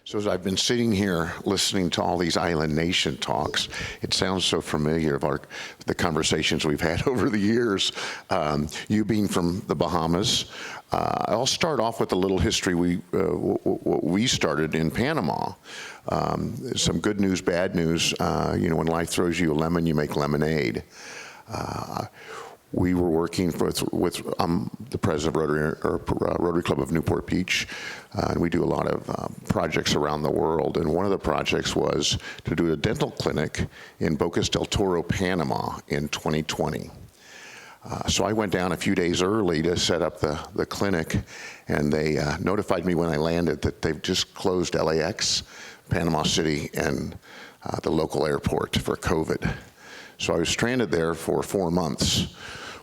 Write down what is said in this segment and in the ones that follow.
So as I've been sitting here listening to all these island nation talks, it sounds so familiar of the conversations we've had over the years. You being from the Bahamas, I'll start off with a little history. What we started in Panama. Some good news, bad news. When life throws you a lemon, you make lemonade. We were working with the president of Rotary Club of Newport Beach, and we do a lot of projects around the world. And one of the projects was to do a dental clinic in Bocas del Toro, Panama in 2020. So I went down a few days early to set up the clinic, and they notified me when I landed that they've just closed LAX, Panama City, and the local airport for COVID. So I was stranded there for 4 months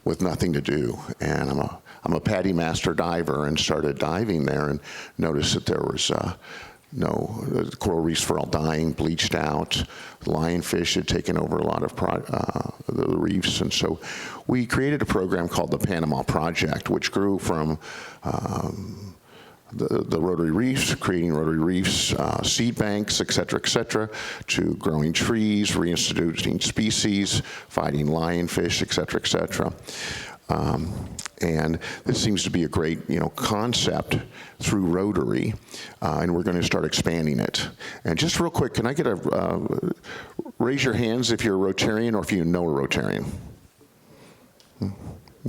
with nothing to do, and I'm a PADI master diver, and started diving there and noticed that there was the coral reefs were all dying, bleached out. Lionfish had taken over a lot of the reefs, and so we created a program called the Panama Project, which grew from the rotary reefs, creating rotary reefs, seed banks, et cetera, to growing trees, reintroducing species, fighting lionfish, et cetera. And this seems to be a great, concept through Rotary, and we're going to start expanding it. And just real quick, can I get raise your hands if you're a Rotarian or if you know a Rotarian?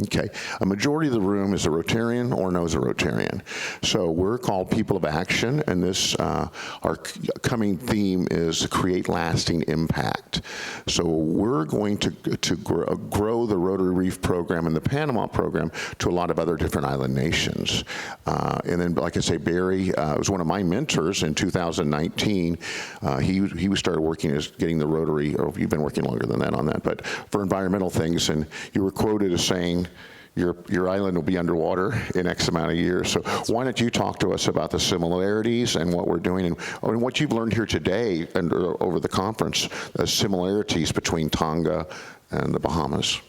Okay, a majority of the room is a Rotarian or knows a Rotarian. So we're called People of Action, and this, our coming theme is create lasting impact. So we're going to grow the Rotary Reef program and the Panama program to a lot of other different island nations. And then, like I say, Barry was one of my mentors in 2019. He started working as getting the Rotary, or you've been working longer than that on that, but for environmental things, and you were quoted as saying, your island will be underwater in X amount of years. So why don't you talk to us about the similarities and what we're doing, and what you've learned here today and over the conference, the similarities between Tonga and the Bahamas.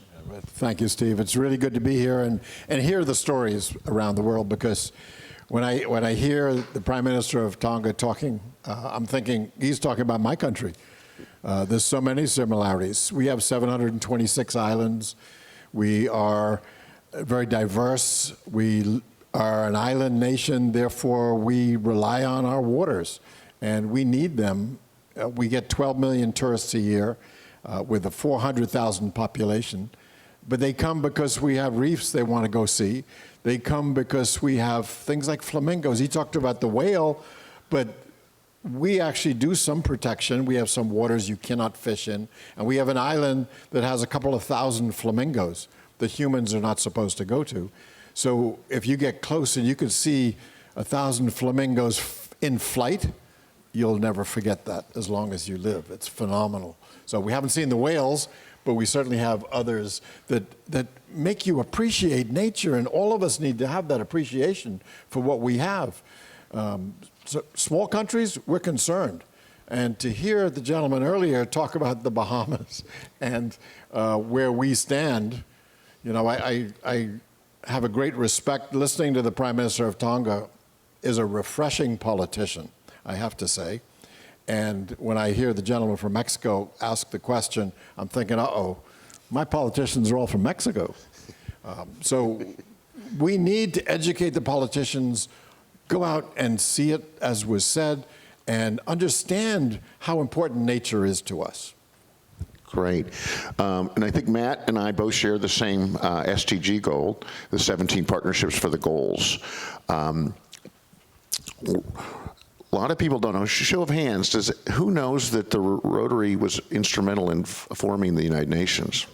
Thank you, Steve. It's really good to be here and hear the stories around the world, because when I hear the Prime Minister of Tonga talking, I'm thinking he's talking about my country. There's so many similarities. We have 726 islands. We are very diverse. We are an island nation, therefore we rely on our waters, and we need them. We get 12 million tourists a year with a 400,000 population, but they come because we have reefs they want to go see. They come because we have things like flamingos. He talked about the whale, but we actually do some protection. We have some waters you cannot fish in, and we have an island that has a couple of thousand flamingos that humans are not supposed to go to. So if you get close and you can see 1,000 flamingos in flight, you'll never forget that as long as you live. It's phenomenal. So we haven't seen the whales, but we certainly have others that make you appreciate nature, and all of us need to have that appreciation for what we have. So small countries, we're concerned. And to hear the gentleman earlier talk about the Bahamas and where we stand, I have a great respect. Listening to the Prime Minister of Tonga is a refreshing politician, I have to say. And when I hear the gentleman from Mexico ask the question, I'm thinking, uh-oh, my politicians are all from Mexico. So we need to educate the politicians, go out and see it, as was said, and understand how important nature is to us. Great. And I think Matt and I both share the same SDG goal, the 17 partnerships for the goals. A lot of people don't know. Show of hands, who knows that the Rotary was instrumental in forming the United Nations?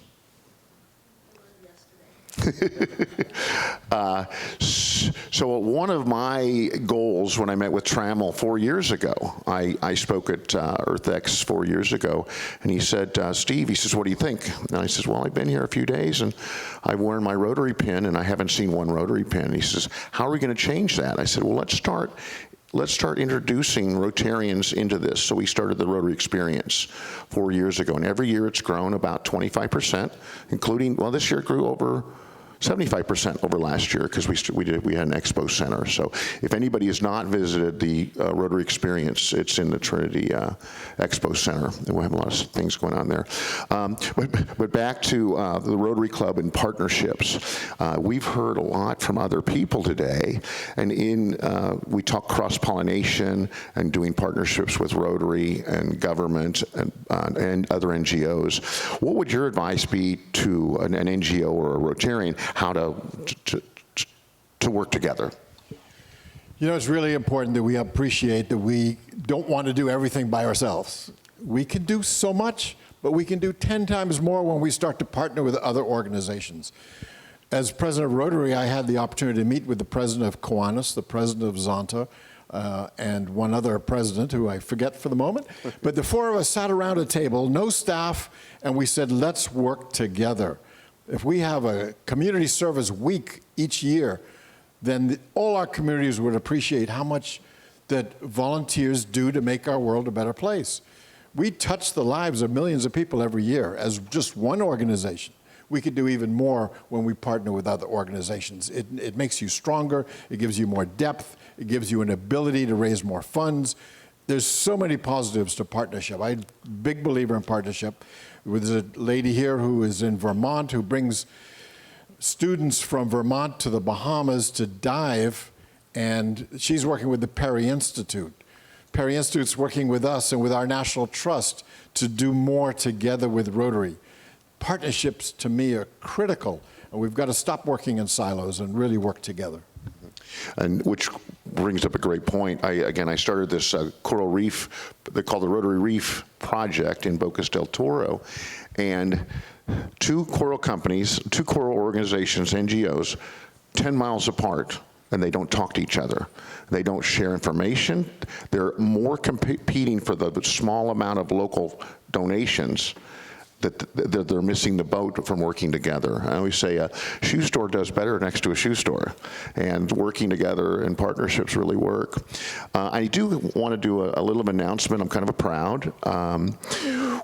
So one of my goals when I met with Trammell 4 years ago, I spoke at EarthX 4 years ago, and he said, Steve, he says, what do you think? And I says, well, I've been here a few days, and I've worn my Rotary pin, and I haven't seen one Rotary pin. And he says, how are we going to change that? I said, well, let's start introducing Rotarians into this. So we started the Rotary Experience 4 years ago, and every year it's grown about 25%, including, well, this year it grew over 75% over last year because we had an expo center. So if anybody has not visited the Rotary Experience, it's in the Trinity Expo Center, and we have a lot of things going on there. But back to the Rotary Club and partnerships. We've heard a lot from other people today, and we talk cross-pollination and doing partnerships with Rotary and government and other NGOs. What would your advice be to an NGO or a Rotarian how to work together? You know, it's really important that we appreciate that we don't want to do everything by ourselves. We can do so much, but we can do 10 times more when we start to partner with other organizations. As president of Rotary, I had the opportunity to meet with the president of Kiwanis, the president of Zonta, and one other president who I forget for the moment. But the four of us sat around a table, no staff, and we said, let's work together. If we have a community service week each year, then all our communities would appreciate how much that volunteers do to make our world a better place. We touch the lives of millions of people every year as just one organization. We could do even more when we partner with other organizations. It makes you stronger, it gives you more depth, it gives you an ability to raise more funds. There's so many positives to partnership. I'm a big believer in partnership. There's a lady here who is in Vermont who brings students from Vermont to the Bahamas to dive, and she's working with the Perry Institute. Perry Institute's working with us and with our National Trust to do more together with Rotary. Partnerships, to me, are critical, and we've got to stop working in silos and really work together. And which brings up a great point. I started this coral reef, they call the Rotary Reef Project in Bocas del Toro, and two coral companies, two coral organizations, NGOs, 10 miles apart, and they don't talk to each other. They don't share information. They're more competing for the small amount of local donations that they're missing the boat from working together. I always say a shoe store does better next to a shoe store, and working together and partnerships really work. I do want to do a little announcement. I'm kind of proud.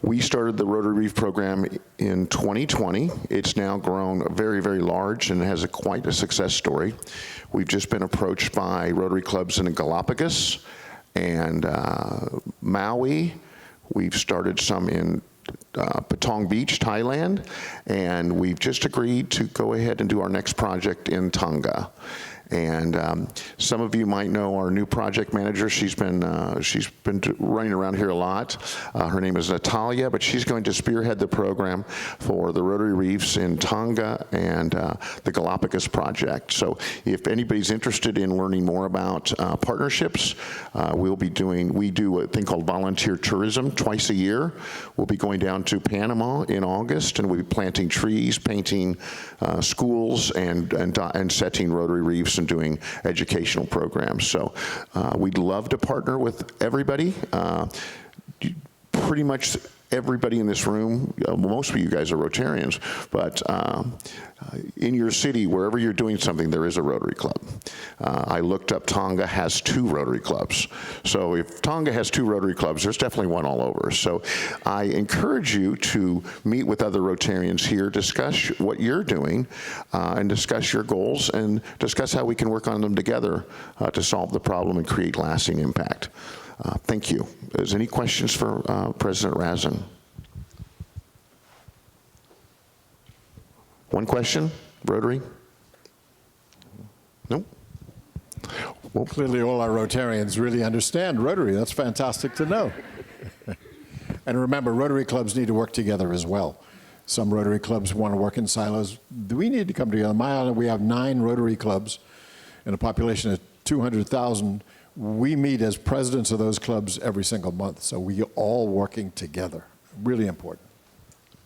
We started the Rotary Reef program in 2020. It's now grown very, very large and has quite a success story. We've just been approached by Rotary clubs in Galapagos and Maui. We've started some in Patong Beach, Thailand, and we've just agreed to go ahead and do our next project in Tonga. And some of you might know our new project manager. She's been running around here a lot. Her name is Natalia, but she's going to spearhead the program for the Rotary Reefs in Tonga and the Galapagos project. So if anybody's interested in learning more about partnerships, we do a thing called volunteer tourism twice a year. We'll be going down to Panama in August, and we'll be planting trees, painting schools, and setting Rotary Reefs and doing educational programs. So we'd love to partner with everybody. Pretty much everybody in this room, most of you guys are Rotarians, but in your city, wherever you're doing something, there is a Rotary Club. I looked up, Tonga has 2 Rotary Clubs. So if Tonga has 2 Rotary Clubs, there's definitely one all over. So I encourage you to meet with other Rotarians here, discuss what you're doing, and discuss your goals, and discuss how we can work on them together to solve the problem and create lasting impact. Thank you. Is any questions for President Razin? One question, Rotary? No? Well, clearly all our Rotarians really understand Rotary. That's fantastic to know. And remember, Rotary clubs need to work together as well. Some Rotary clubs want to work in silos. We need to come together. On my island, we have 9 Rotary clubs and a population of 200,000. We meet as presidents of those clubs every single month, so we are all working together. Really important.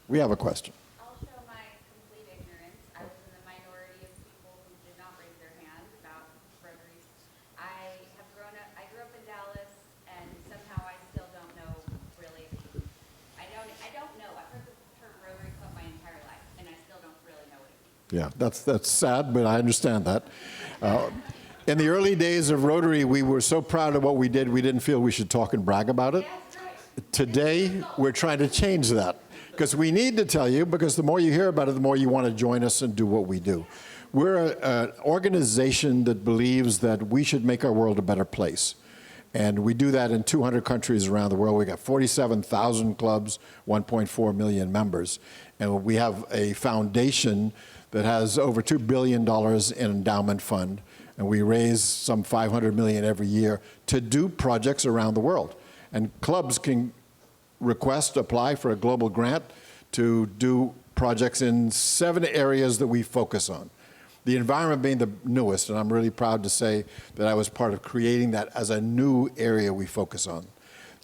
We have a question. I'll show my complete ignorance. I was in the minority of people who did not raise their hand about Rotary. I grew up in Dallas, and somehow I still don't know really. I don't know. I've heard the term Rotary Club my entire life, and I still don't really know what it means. Yeah, that's sad, but I understand that. In the early days of Rotary, we were so proud of what we did, we didn't feel we should talk and brag about it. Today, we're trying to change that, because we need to tell you, because the more you hear about it, the more you want to join us and do what we do. We're an organization that believes that we should make our world a better place. And we do that in 200 countries around the world. We got 47,000 clubs, 1.4 million members. And we have a foundation that has over $2 billion in endowment fund. And we raise some $500 million every year to do projects around the world. And clubs can apply for a global grant to do projects in 7 areas that we focus on. The environment being the newest, and I'm really proud to say that I was part of creating that as a new area we focus on.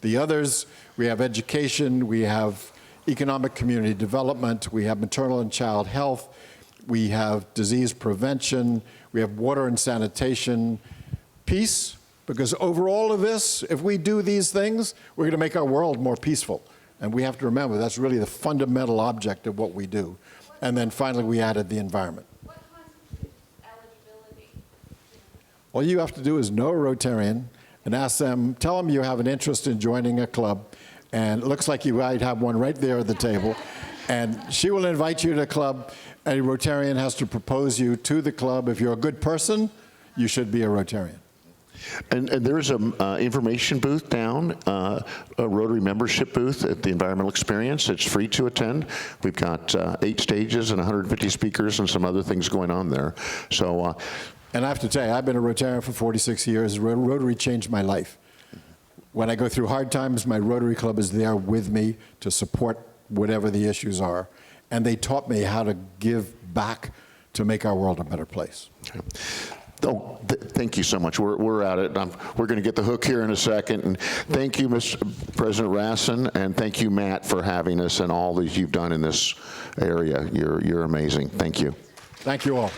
The others, we have education, we have economic community development, we have maternal and child health, we have disease prevention, we have water and sanitation, peace, because over all of this, if we do these things, we're going to make our world more peaceful. And we have to remember that's really the fundamental object of what we do. And then finally, we added the environment. What constitutes eligibility? All you have to do is know a Rotarian and ask them, tell them you have an interest in joining a club. And it looks like you might have one right there at the table. And she will invite you to the club. A Rotarian has to propose you to the club. If you're a good person, you should be a Rotarian. And there's an information booth down, a Rotary membership booth at the Environmental Experience. It's free to attend. We've got 8 stages and 150 speakers and some other things going on there. So, and I have to tell you, I've been a Rotarian for 46 years. Rotary changed my life. When I go through hard times, my Rotary Club is there with me to support whatever the issues are. And they taught me how to give back to make our world a better place. okay. Oh, thank you so much. We're at it. We're going to get the hook here in a second. And thank you, Mr. President Rassin, and thank you, Matt, for having us and all that you've done in this area. You're amazing. Thank you. Thank you all.